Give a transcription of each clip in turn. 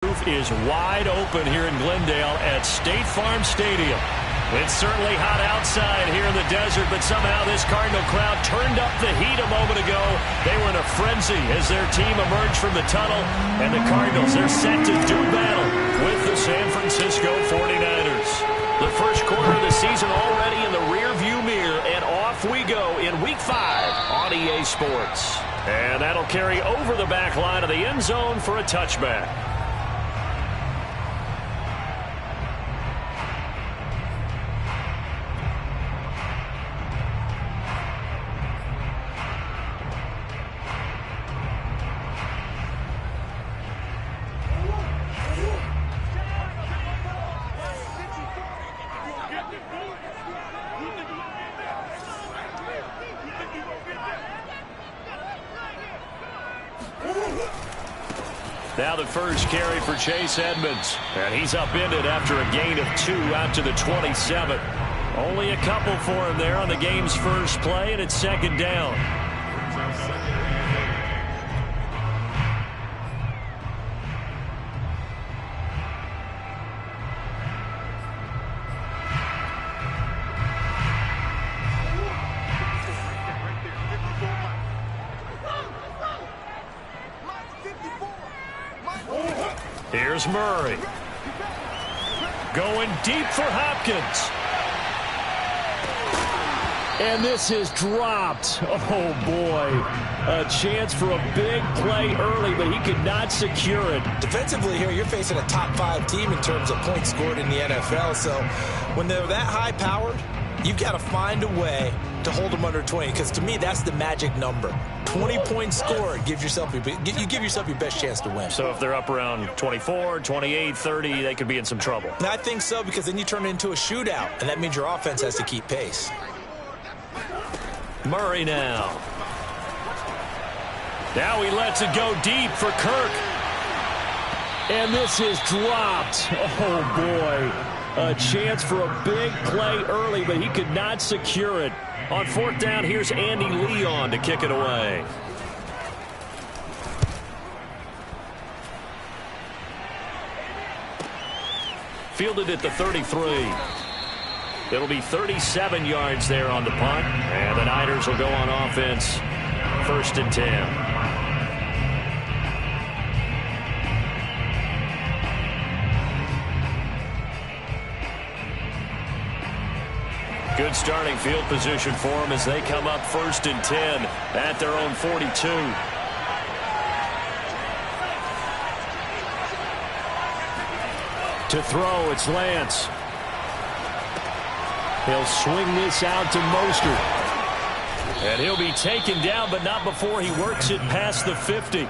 Roof is wide open here in Glendale at State Farm Stadium. It's certainly hot outside here in the desert, but somehow this Cardinal crowd turned up the heat a moment ago. They were in a frenzy as their team emerged from the tunnel, and the Cardinals, they're set to do battle with the San Francisco 49ers. The first quarter of the season already in the rearview mirror, and off we go in Week 5 on EA Sports. And that'll carry over the back line of the end zone for a touchback. Now the first carry for Chase Edmonds. And he's upended after a gain of 2 out to the 27. Only a couple for him there on the game's first play, and it's second down. Here's Murray. Going deep for Hopkins. And this is dropped. Oh, boy. A chance for a big play early, but he could not secure it. Defensively here, you're facing a top 5 team in terms of points scored in the NFL. So when they're that high-powered, you've got to find a way to hold them under 20, because to me, that's the magic number. 20 points scored, you give yourself your best chance to win. So if they're up around 24, 28, 30, they could be in some trouble. I think so, because then you turn it into a shootout, and that means your offense has to keep pace. Murray now. Now he lets it go deep for Kirk. And this is dropped. Oh, boy. A chance for a big play early, but he could not secure it. On fourth down, here's Andy Leon to kick it away. Fielded at the 33. It'll be 37 yards there on the punt, and the Niners will go on offense. 1st and 10. Good starting field position for them as they come up 1st and 10 at their own 42. To throw, it's Lance. He'll swing this out to Mostert. And he'll be taken down, but not before he works it past the 50.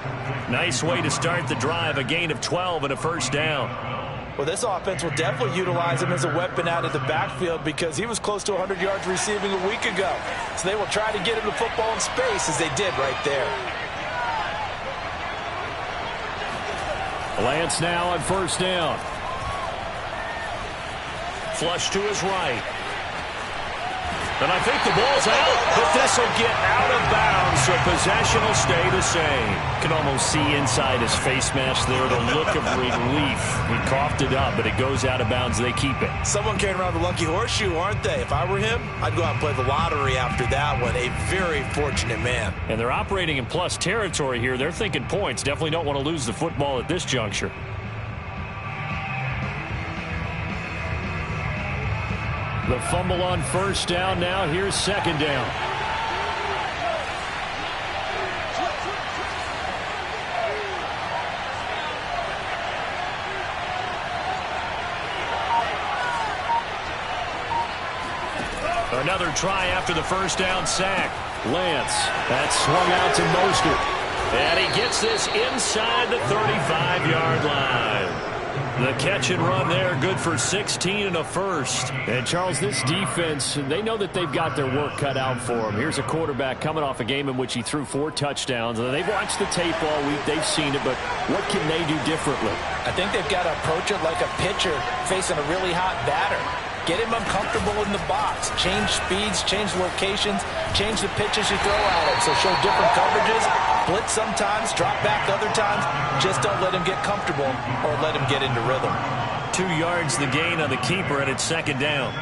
Nice way to start the drive, a gain of 12 and a first down. Well, this offense will definitely utilize him as a weapon out of the backfield, because he was close to 100 yards receiving a week ago. So they will try to get him the football in space, as they did right there. Lance now on 1st down. Flush to his right. And I think the ball's out, but this will get out of bounds, so possession will stay the same. Can almost see inside his face mask there the look of relief. He coughed it up, but it goes out of bounds. They keep it. Someone carrying around the lucky horseshoe, aren't they? If I were him, I'd go out and play the lottery after that one. A very fortunate man. And they're operating in plus territory here. They're thinking points. Definitely don't want to lose the football at this juncture. The fumble on 1st down. Now here's 2nd down. Another try after the 1st down sack. Lance, that's swung out to Mostert. And he gets this inside the 35-yard line. The catch and run there, good for 16 and a first. And, Charles, this defense, they know that they've got their work cut out for them. Here's a quarterback coming off a game in which he threw 4 touchdowns. And they've watched the tape all week. They've seen it, but what can they do differently? I think they've got to approach it like a pitcher facing a really hot batter. Get him uncomfortable in the box. Change speeds, change locations, change the pitches you throw at him. So show different coverages Blitz sometimes, drop back other times. Just don't let him get comfortable or let him get into rhythm. 2 yards the gain on the keeper, and it's second down.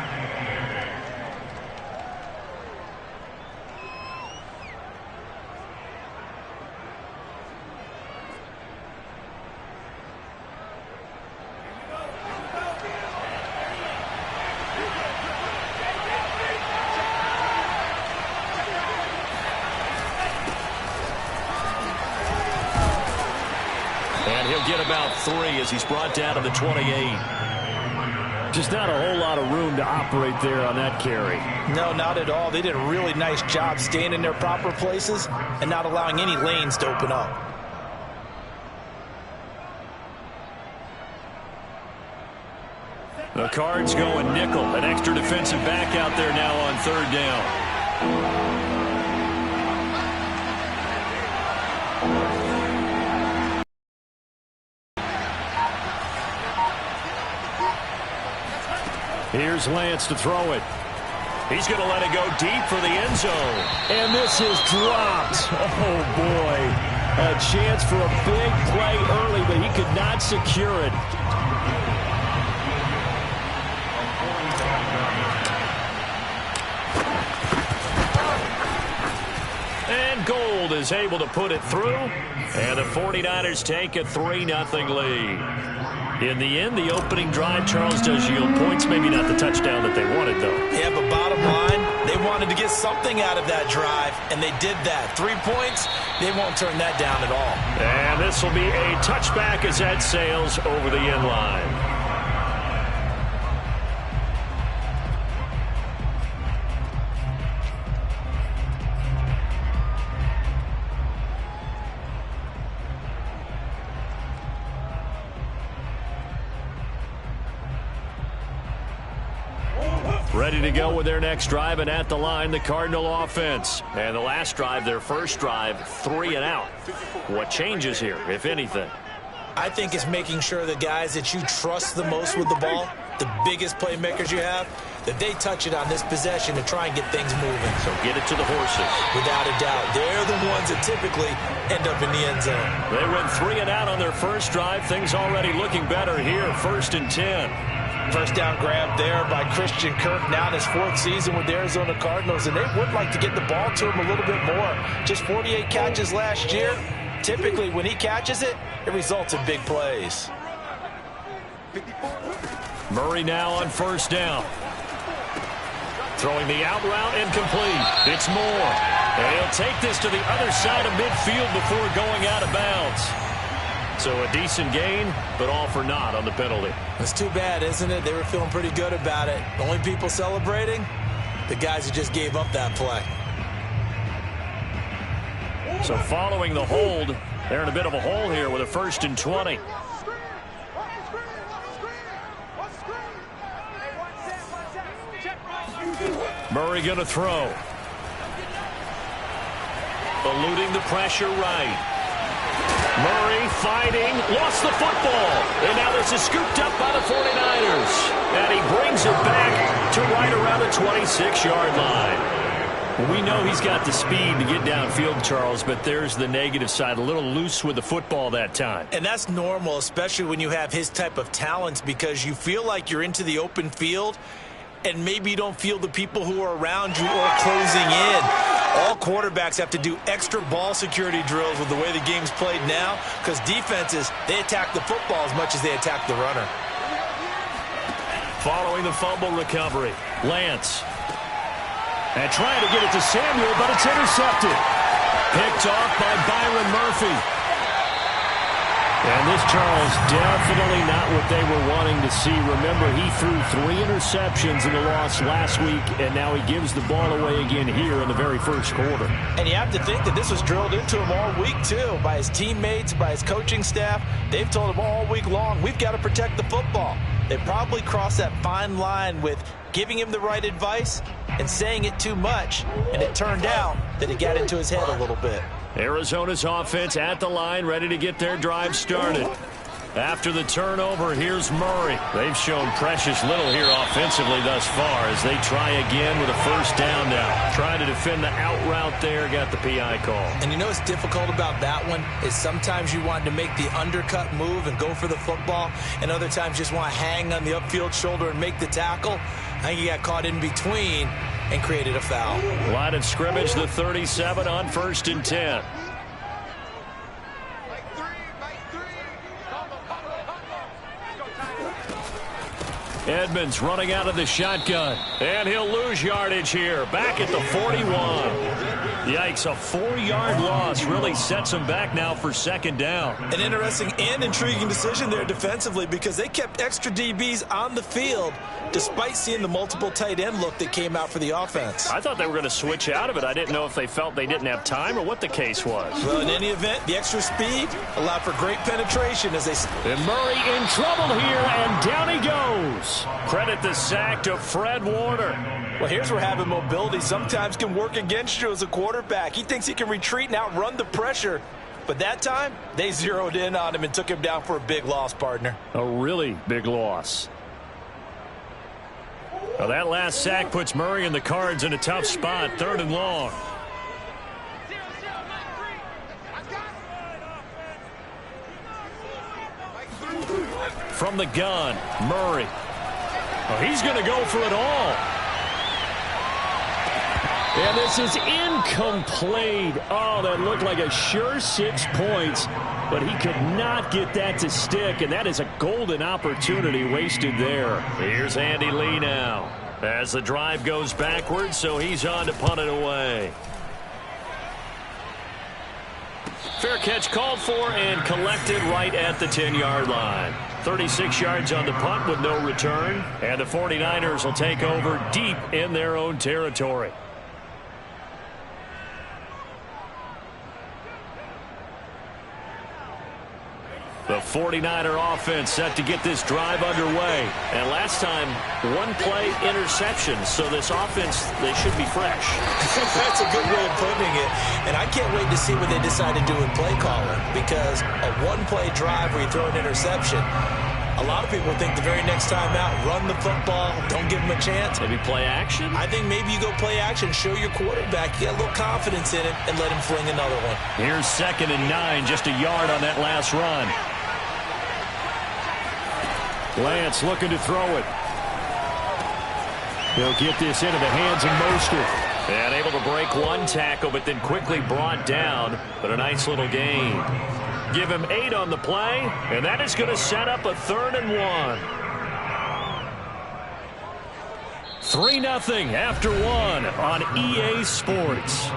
Get about 3 as he's brought down to the 28. Just not a whole lot of room to operate there on that carry. No, not at all. They did a really nice job staying in their proper places and not allowing any lanes to open up. The Cards going nickel. An extra defensive back out there now on third down. Here's Lance to throw it. He's going to let it go deep for the end zone. And this is dropped. Oh, boy. A chance for a big play early, but he could not secure it. And Gold is able to put it through. And the 49ers take a 3-0 lead. In the end, the opening drive, Charles, does yield points. Maybe not the touchdown that they wanted, though. Yeah, but bottom line, they wanted to get something out of that drive, and they did that. 3 points, they won't turn that down at all. And this will be a touchback as that sails over the end line. Ready to go with their next drive, and at the line, the Cardinal offense. And the last drive, their first drive, 3 and out. What changes here, if anything? I think it's making sure the guys that you trust the most with the ball, the biggest playmakers you have, that they touch it on this possession to try and get things moving. So get it to the horses. Without a doubt. They're the ones that typically end up in the end zone. They went 3 and out on their first drive. Things already looking better here, 1st and 10. First down grab there by Christian Kirk. Now in his 4th season with the Arizona Cardinals, and they would like to get the ball to him a little bit more. Just 48 catches last year. Typically, when he catches it, it results in big plays. Murray now on first down. Throwing the out route, incomplete. It's Moore. And he'll take this to the other side of midfield before going out of bounds. So a decent gain, but all for naught on the penalty. It's too bad, isn't it? They were feeling pretty good about it. The only people celebrating, the guys who just gave up that play. So following the hold, they're in a bit of a hole here with a 1st and 20. Murray going to throw. Eluding the pressure right. Murray fighting, lost the football. And now this is scooped up by the 49ers. And he brings it back to right around the 26-yard line. We know he's got the speed to get downfield, Charles, but there's the negative side. A little loose with the football that time. And that's normal, especially when you have his type of talents, because you feel like you're into the open field and maybe you don't feel the people who are around you or closing in. All quarterbacks have to do extra ball security drills with the way the game's played now, because defenses, they attack the football as much as they attack the runner. Following the fumble recovery, Lance. And trying to get it to Samuel, but it's intercepted. Picked off by Byron Murphy. And this, Charles, definitely not what they were wanting to see. Remember, he threw 3 interceptions in the loss last week, and now he gives the ball away again here in the very first quarter. And you have to think that this was drilled into him all week, too, by his teammates, by his coaching staff. They've told him all week long, we've got to protect the football. They probably crossed that fine line with giving him the right advice and saying it too much, and it turned out that it got into his head a little bit. Arizona's offense at the line, ready to get their drive started. After the turnover, here's Murray. They've shown precious little here offensively thus far as they try again with a first down now. Trying to defend the out route there, got the PI call. And you know what's difficult about that one is sometimes you want to make the undercut move and go for the football, and other times just want to hang on the upfield shoulder and make the tackle. I think he got caught in between and created a foul. Line of scrimmage, the 37 on 1st and 10. Edmonds running out of the shotgun, and he'll lose yardage here. Back at the 41. Yikes, a 4-yard loss really sets him back now for 2nd down. An interesting and intriguing decision there defensively because they kept extra DBs on the field despite seeing the multiple tight end look that came out for the offense. I thought they were going to switch out of it. I didn't know if they felt they didn't have time or what the case was. Well, in any event, the extra speed allowed for great penetration as they... And Murray in trouble here, and down he goes. Credit the sack to Fred Warner. Well, here's where having mobility sometimes can work against you as a quarterback. He thinks he can retreat and outrun the pressure. But that time, they zeroed in on him and took him down for a big loss, partner. A really big loss. Well, that last sack puts Murray and the Cards in a tough spot, 3rd and long. From the gun, Murray. Oh, he's going to go for it all. And this is incomplete. Oh, that looked like a sure 6 points, but he could not get that to stick, and that is a golden opportunity wasted there. Here's Andy Lee now as the drive goes backwards, so he's on to punt it away. Fair catch called for and collected right at the 10-yard line. 36 yards on the punt with no return, and the 49ers will take over deep in their own territory. The 49er offense set to get this drive underway. And last time, 1-play interception. So this offense, they should be fresh. That's a good way of putting it. And I can't wait to see what they decide to do in play calling. Because a 1-play drive where you throw an interception, a lot of people think the very next time out, run the football, don't give them a chance. Maybe play action? I think maybe you go play action, show your quarterback, you get a little confidence in it, and let him fling another one. Here's 2nd and 9, just a yard on that last run. Lance looking to throw it. He'll get this into the hands of Mostert. And able to break one tackle, but then quickly brought down. But a nice little gain. Give him 8 on the play, and that is going to set up a 3rd and 1. 3-0 after 1 on EA Sports.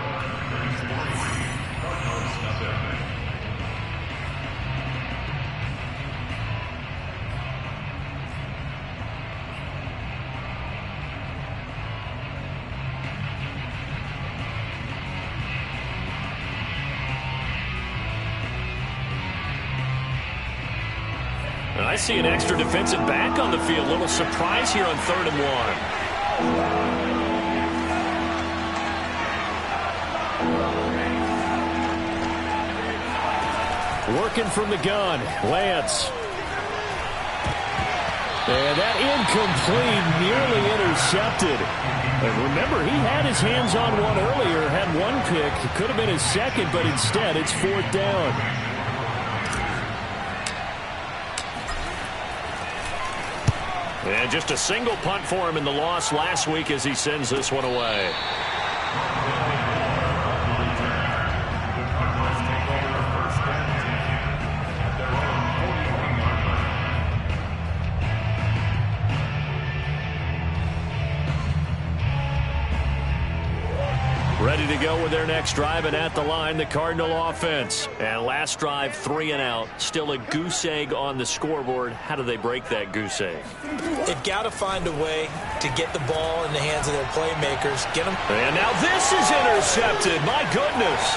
I see an extra defensive back on the field. Little surprise here on 3rd and 1. Working from the gun, Lance. And that incomplete, nearly intercepted. And remember, he had his hands on one earlier, had one pick. It could have been his second, but instead it's 4th down. And just a single punt for him in the loss last week as he sends this one away. Ready to go with their next drive, and at the line, the Cardinal offense. And last drive, 3 and out. Still a goose egg on the scoreboard. How do they break that goose egg? They've got to find a way to get the ball in the hands of their playmakers. Get them. And now this is intercepted. My goodness.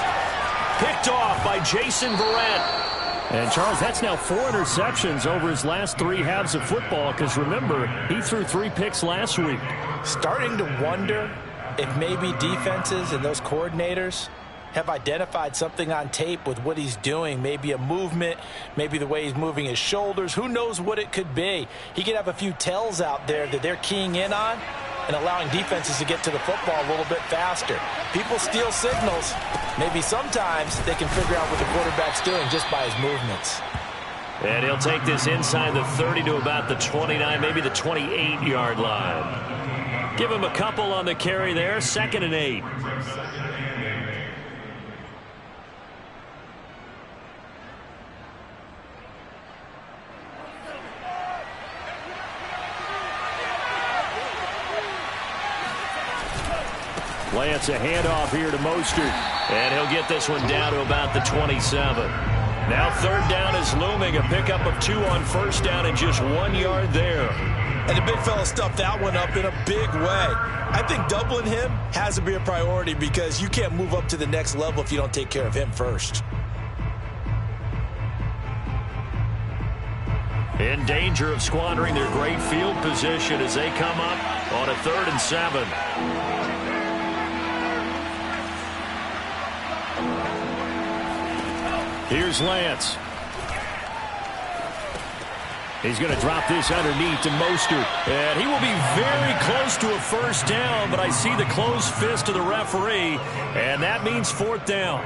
Picked off by Jason Verrett. And, Charles, that's now 4 interceptions over his last 3 halves of football because, remember, he threw 3 picks last week. Starting to wonder if maybe defenses and those coordinators have identified something on tape with what he's doing. Maybe a movement, maybe the way he's moving his shoulders. Who knows what it could be? He could have a few tells out there that they're keying in on and allowing defenses to get to the football a little bit faster. People steal signals. Maybe sometimes they can figure out what the quarterback's doing just by his movements. And he'll take this inside the 30 to about the 29, maybe the 28-yard line. Give him a couple on the carry there, 2nd and 8. Lance, a handoff here to Mostert. And he'll get this one down to about the 27. Now 3rd down is looming. A pickup of 2 on 1st down and just 1 yard there. And the big fella stuffed that one up in a big way. I think doubling him has to be a priority because you can't move up to the next level if you don't take care of him first. In danger of squandering their great field position as they come up on a 3rd and 7. Here's Lance. He's going to drop this underneath to Mostert. And he will be very close to a 1st down, but I see the closed fist of the referee, and that means 4th down.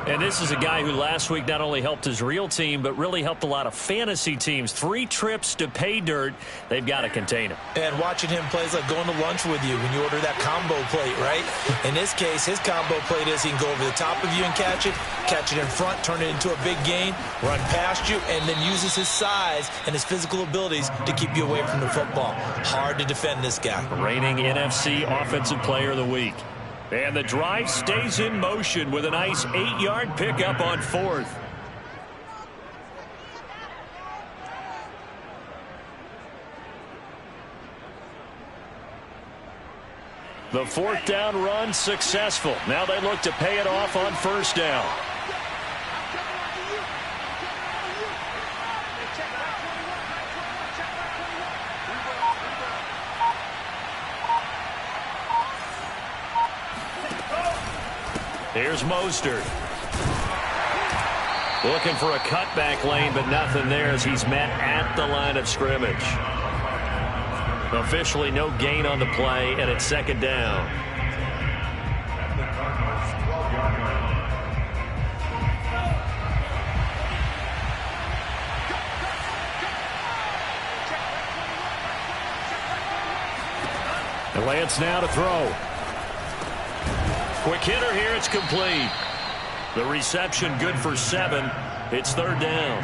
And this is a guy who last week not only helped his real team, but really helped a lot of fantasy teams. 3 trips to pay dirt. They've got to contain him. And watching him play is like going to lunch with you when you order that combo plate, right? In this case, his combo plate is he can go over the top of you and catch it in front, turn it into a big gain, run past you, and then uses his size and his physical abilities to keep you away from the football. Hard to defend this guy. Reigning NFC Offensive Player of the Week. And the drive stays in motion with a nice 8-yard pickup on 4th. The 4th down run successful. Now they look to pay it off on 1st down. Here's Mostert. Looking for a cutback lane, but nothing there as he's met at the line of scrimmage. Officially no gain on the play, and it's 2nd down. And Lance now to throw. Quick hitter here, it's complete. The reception good for 7. It's 3rd down.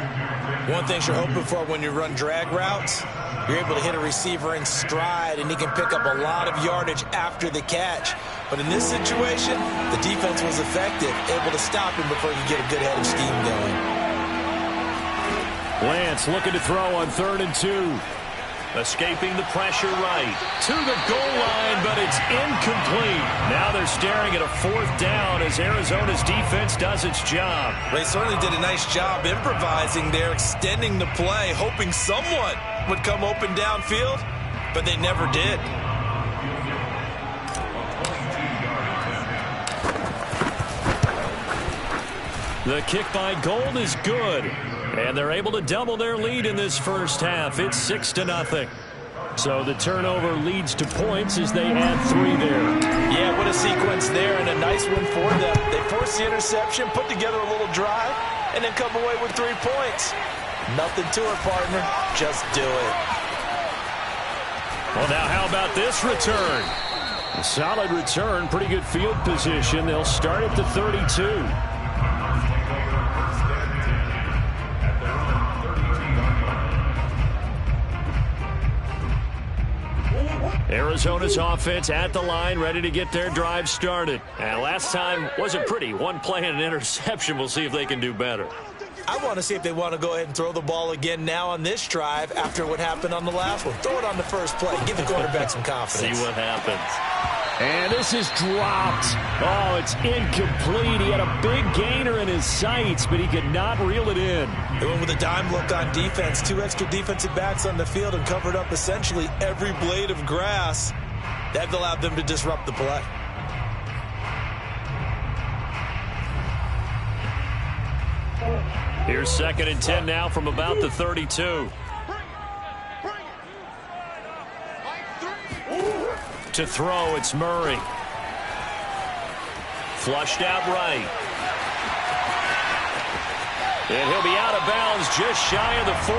One thing you're hoping for when you run drag routes, you're able to hit a receiver in stride, and he can pick up a lot of yardage after the catch. But in this situation, the defense was effective, able to stop him before you get a good head of steam going. Lance looking to throw on 3rd and 2. Escaping the pressure right to the goal line, but it's incomplete. Now they're staring at a 4th down as Arizona's defense does its job. They certainly did a nice job improvising there, extending the play, hoping someone would come open downfield, but they never did. The kick by Gold is good. And they're able to double their lead in this 1st half. It's 6-0. So the turnover leads to points as they add 3 there. Yeah, what a sequence there, and a nice one for them. They force the interception, put together a little drive, and then come away with 3 points. Nothing to it, partner. Just do it. Well, now how about this return? A solid return, pretty good field position. They'll start at the 32. Arizona's offense at the line, ready to get their drive started. And last time wasn't pretty. 1 play and an interception. We'll see if they can do better. I want to see if they want to go ahead and throw the ball again now on this drive after what happened on the last one. Throw it on the first play. Give the quarterback some confidence. See what happens. And this is dropped. Oh, it's incomplete. He had a big gainer in his sights, but he could not reel it in. They went with a dime look on defense. 2 extra defensive backs on the field and covered up essentially every blade of grass. That allowed them to disrupt the play. Here's 2nd and 10 now from about the 32. To throw, it's Murray. Flushed out right. And he'll be out of bounds just shy of the 40.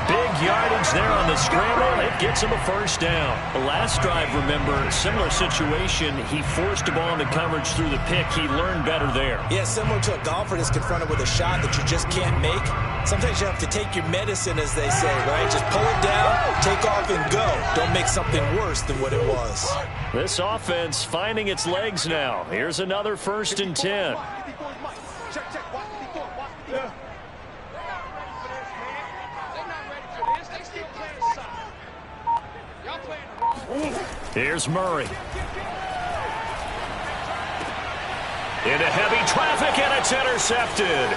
Big yardage there on the scramble, and it gets him a first down. The last drive, remember, similar situation. He forced a ball into coverage through the pick. He learned better there. Yeah, similar to a golfer that's confronted with a shot that you just can't make. Sometimes you have to take your medicine, as they say, right? Just pull it down, take off, and go. Don't make something worse than what it was. This offense finding its legs now. Here's another 1st and 10. Here's Murray. Into heavy traffic, and it's intercepted.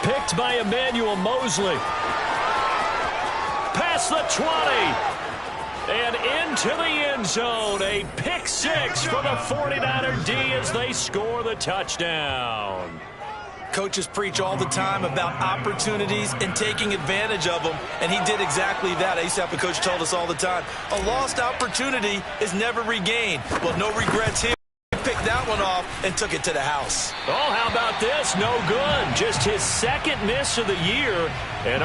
Picked by Emmanuel Mosley. Past the 20. And into the end zone. A pick 6 for the 49er D as they score the touchdown. Coaches preach all the time about opportunities and taking advantage of them, and he did exactly that. I used to have a coach told us all the time, a lost opportunity is never regained. Well, no regrets here. He picked that one off and took it to the house. Oh, how about this? No good. Just his 2nd miss of the year. And